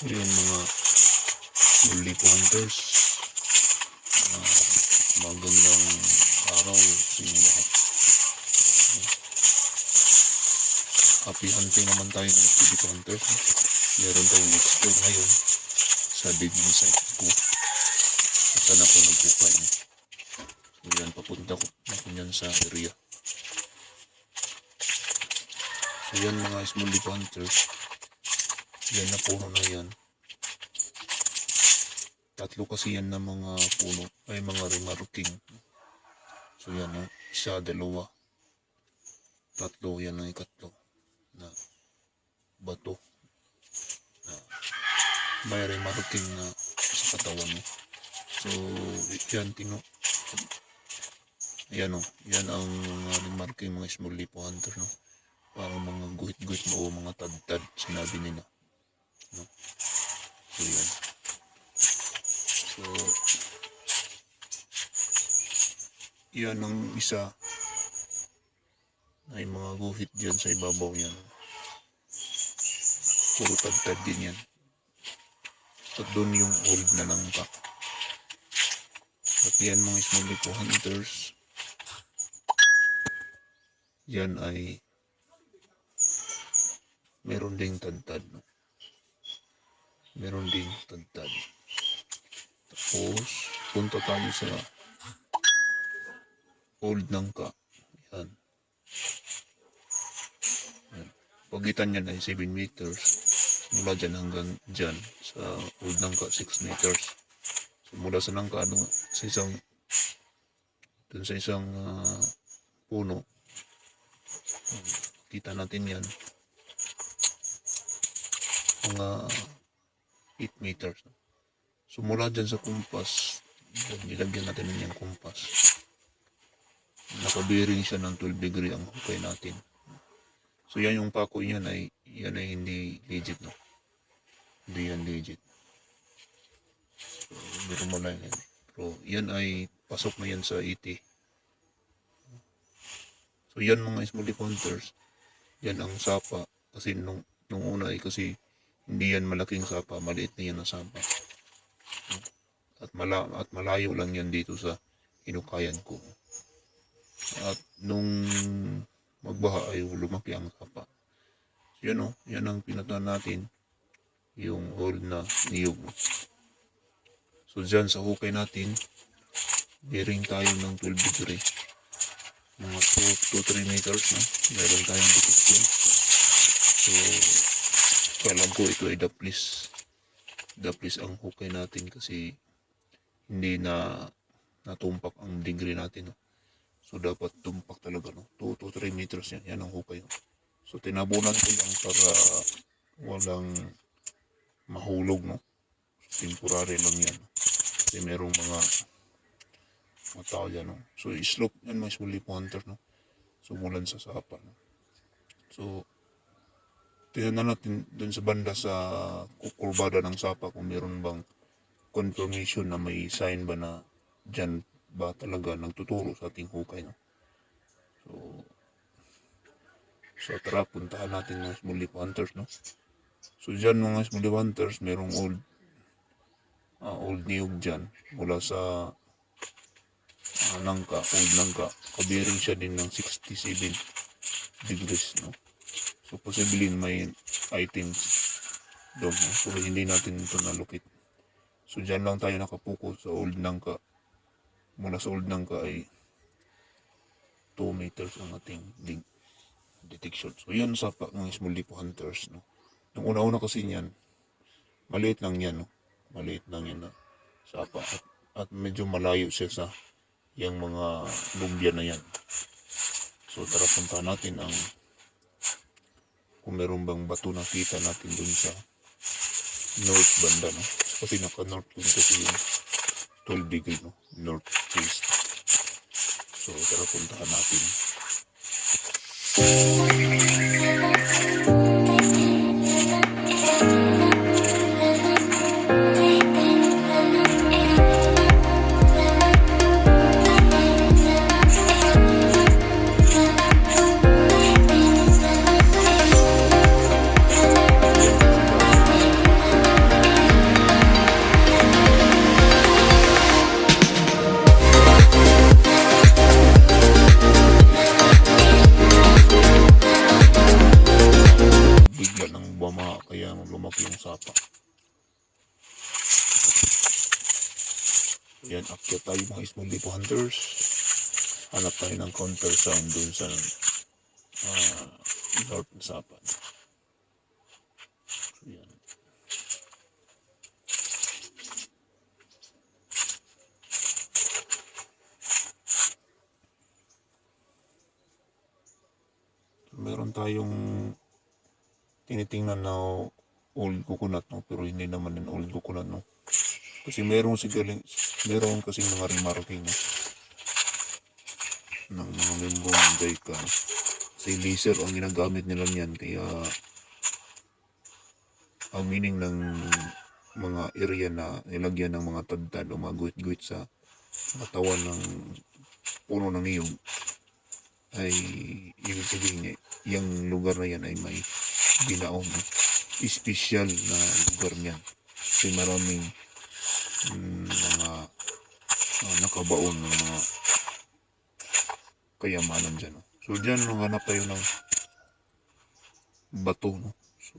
Yung mga Bully Hunters, magandang araw sa inyo lahat. Happy hunting naman tayo ng Bully Hunters. Meron tayong explore ngayon sa digging site ko. Saan ako nagpupay. So yan, papunta ko yan sa area. So yan mga Bully Hunters. Yan na puno na yan. Tatlo kasi yan na mga puno ay mga remarking. So yan o, isa, dalawa, tatlo, yan ang ikatlo na bato na may remarking na sa katawan mo. So yan tino. Yan o, yan ang remarking mga Bully Hunter, no? Parang mga guhit-guhit mo o mga tad-tad sinabi nila, no? So yan. So, yan ang isa. May mga guhit dyan sa ibabaw yan. Puro tad-tad din yan. At doon yung old na langka. At yan mga Bully Hunters. Yan ay meron ding tad-tad, no? Meron ding tad-tad. Tapos, punta tayo sa old nangka. Yan. Yan. Pagitan niyan ay 7 meters. Mula dyan hanggang dyan. Sa old nangka, 6 meters. So, mula sa nangka, sa isang dun sa isang puno. Kita natin yan. Mga 8 meters. So mula dyan sa kumpas, nilagyan natin ng kumpas. Nakabearing siya ng 12 degree ang hukay natin. So yan yung pako yan ay hindi legit, no? Hindi yan legit. So meron mo lang yan. Pero yan ay pasok na yan sa 80. So yan mga Bully Hunters, yan ang sapa. Kasi nung una ay kasi hindi yan malaking sapa, maliit na yan ang sapa. At malayo lang yan dito sa hinukayan ko. At nung magbaha ay lumaki ang sapa. So yan o, yan ang pinatan natin, yung old na niyog. So dyan sa hukay natin, bearing tayo ng 12 degree. Mga 2-3 meters, no? Meron tayong detection. So alam ko ito ay daplis ang hukay natin kasi hindi na natumpak ang degree natin, no? So dapat tumpak talaga, no? 2-3 meters yan ang hukay, no? So tinabunan ko lang para walang mahulog, no? So, temporary lang yan, no? Kasi merong mga tao dyan, no? So slope yan mga Bully Hunter, no? Sumulan sa sapa, no? So tingnan natin dun sa banda sa kukurbada ng sapa kung meron bang confirmation na may sign ba na dyan ba talaga nagtuturo sa ating hukay, no? So tara, puntahan natin mga Bully Hunters, no? So dyan mga Bully Hunters, merong old niyog dyan mula sa nangka, old nangka. Kabiring siya din ng 67 degrees, no? So posibleng may items doon, no? So hindi natin ito nalukit. So dyan lang tayo nakapokus sa old nangka. Mula sa old nangka ay 2 meters ang ating detection. So yan sa mga Bully Hunters, no? Yung una-una kasi niyan, maliit lang yan, no? Maliit lang yan na sapa. At medyo malayo siya sa yung mga lumbya na yan. So tara, punta natin ang kung meron bang bato na kita natin dun sa north banda, no? Kasi naka-north dun kasi yung 12 degree, no? Northeast. So tara, puntahan natin. Then akyat tayo mga small lipo hunters. Hanap tayo ng counter sound dun sa north na sapa. So yan. Meron tayong tinitingnan na old coconut, no? Pero hindi naman yung old coconut, no? Kasi meron kasing mga remarking, no? Ng mga membro ng JICA, no? Kasi laser ang ginagamit nila niyan, kaya ang meaning ng mga area na nilagyan ng mga tadtad o mga guhit-guhit sa katawan ng puno ng niyog ay ibig sabihin yung lugar na yan ay may binaon, special na lugar niyan kasi maraming mga nakabaon ng mga kayamanan dyan, no? So dyan hanap tayo ng bato, no? So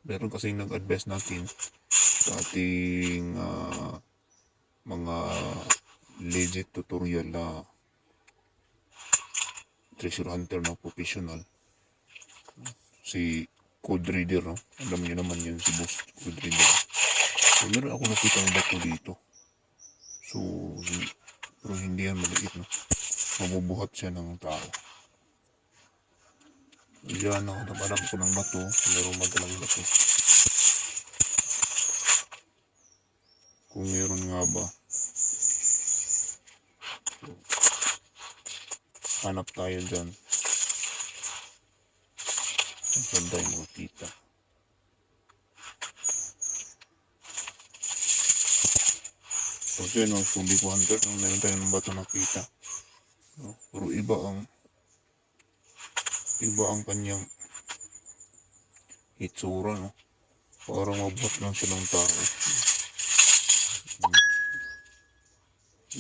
meron kasing nag-advise natin sa ating mga legit tutorial na treasure hunter na professional, si Code Reader, no? Alam niyo naman yun, si Boss Code Reader. So meron ako nakita ng bato dito, so pero hindi yan maliit, no? Mabubuhat siya ng tao. Yan, nakabalak ko ng bato, meron madalang bato. Kung meron nga ba, so, hanap tayo dyan. Saan tayo makikita? So yun, kung di ko hunter, meron tayo ng bato nakita. No? Pero iba ang kanyang itsura, no? Parang mabuhat lang siya ng tao.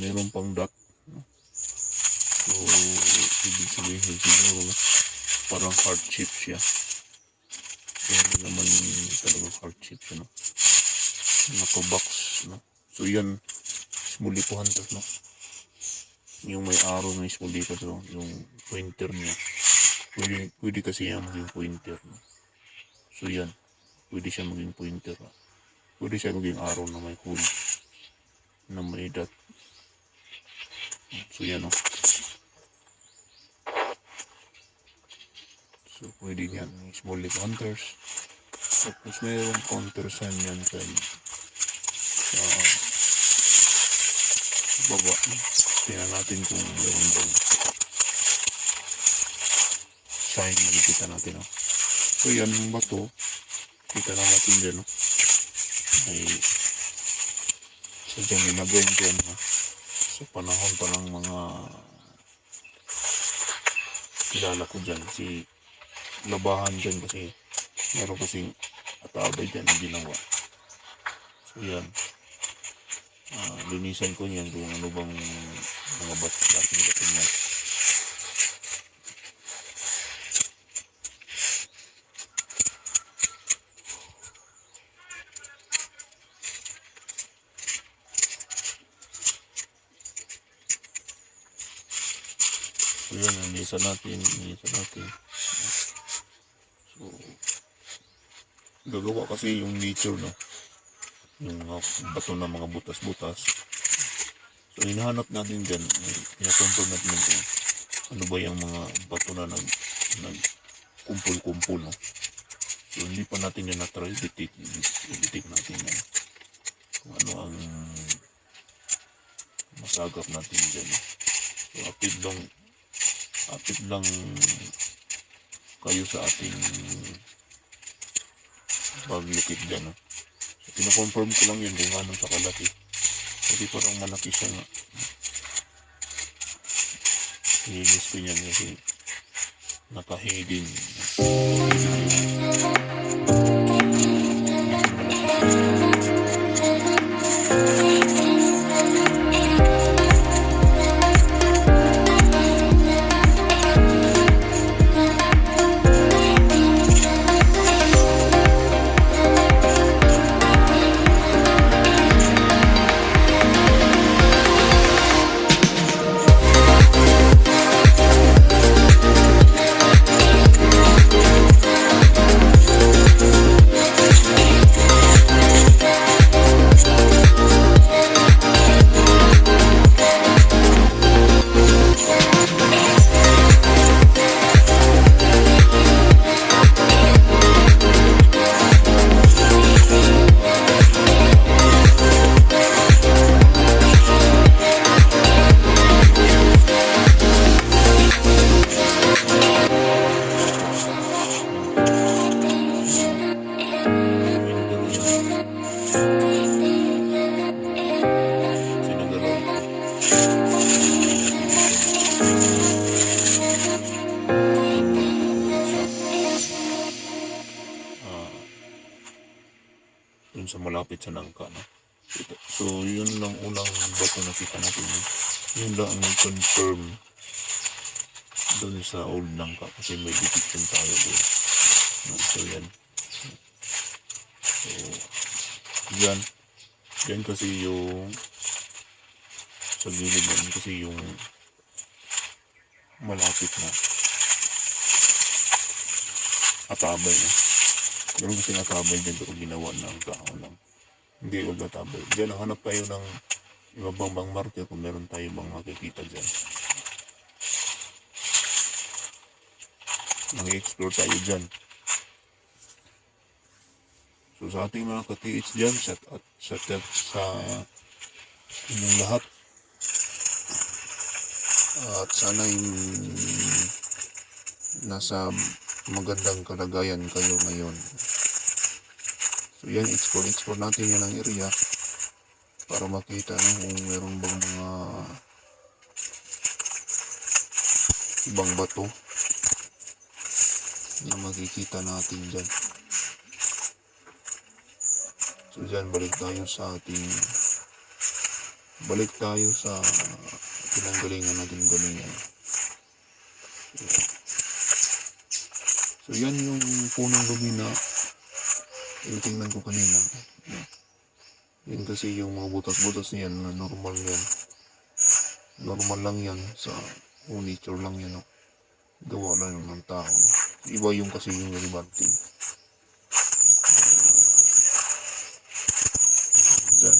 Meron pang dot, no? So ibig sabihin siguro, no? Parang heart shape siya. Kaya naman talagang heart shape siya, no? Naka-box, no? So yan, small lipo hunter, no? Yung may arrow na small lipo, so yung pointer niya. Pwede kasi yan maging pointer, no? So yan, pwede siya maging pointer, no? Pwede siya maging arrow na may hole, na may dot. So yan, no? So pwede yan small lipo hunters. Tapos mayroong counter sign yan sa baba, no? Tingnan natin kung meron doon sign, nakikita natin, no? So yan yung bato, kita na natin dyan, no? Ay sadyang linagay ko yan, no? Sa panahon pa ng mga kilala ko dyan, si labahan dyan, kasi meron kasing atabay dyan na ginawa. So yan, linisan ko niyan kung ano bang mga bato niya. So yun, linisan natin. So gagawa kasi yung nature, no? Yung bato na mga butas-butas. So hinahanap natin dyan, pinakontrol natin kung ano ba yung mga bato na nagkumpul-kumpul, no? So hindi pa natin yan na-try, detect natin yan kung ano ang masagap natin dyan, no? So apit lang kayo sa ating paglukit dyan, no? So pinakonfirm ko lang yun kung ano sa kalaki, kasi parang malaki siya nga. Iligis ko niyan kasi naka-heading. sa malapit sa nangka, no? So, yun lang unang bato na kita natin. Yun lang ang confirm doon sa old nangka kasi may detection tayo doon. No? So, yan. So, yan. Yan kasi yung sa gilid yan kasi yung malapit na atabay na. Meron kasi atabay dyan pero ginawa ng kahoy lang. Hindi old atabay. Diyan hanap tayo ng ibang bang marker kung meron tayo bang makikita dyan. Mag-explore tayo dyan. So sa ating mga ka-TH dyan, shout out sa inyong lahat. At sana'y nasa magandang kalagayan kayo ngayon. So yan, explore natin yan ang area para makita kung meron bang mga ibang bato na makikita natin dyan. So dyan, balik tayo sa pinanggalingan natin kanina. So yan yung punong lumina tingnan ko kanina. Yan kasi yung mga butas-butas niyan na normal yan. Normal lang yan sa nature lang yan. No? Gawa lang ng tao. No? Iba yung kasi yung rebounding. Dyan.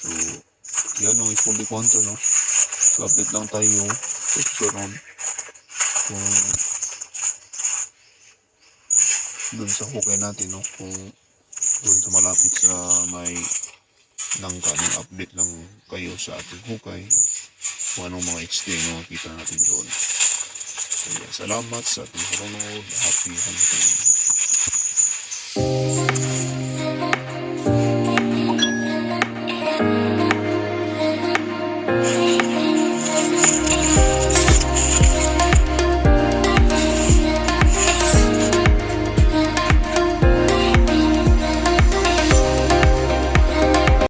So, yan ang fully counter, no? So, update lang tayo susunod kung dun sa hukay natin, no? Kung dun sa malapit sa may nangka, update lang kayo sa ating hukay kung anong mga XT na makikita natin doon. So, yeah, salamat sa ating panonood. Happy hunting.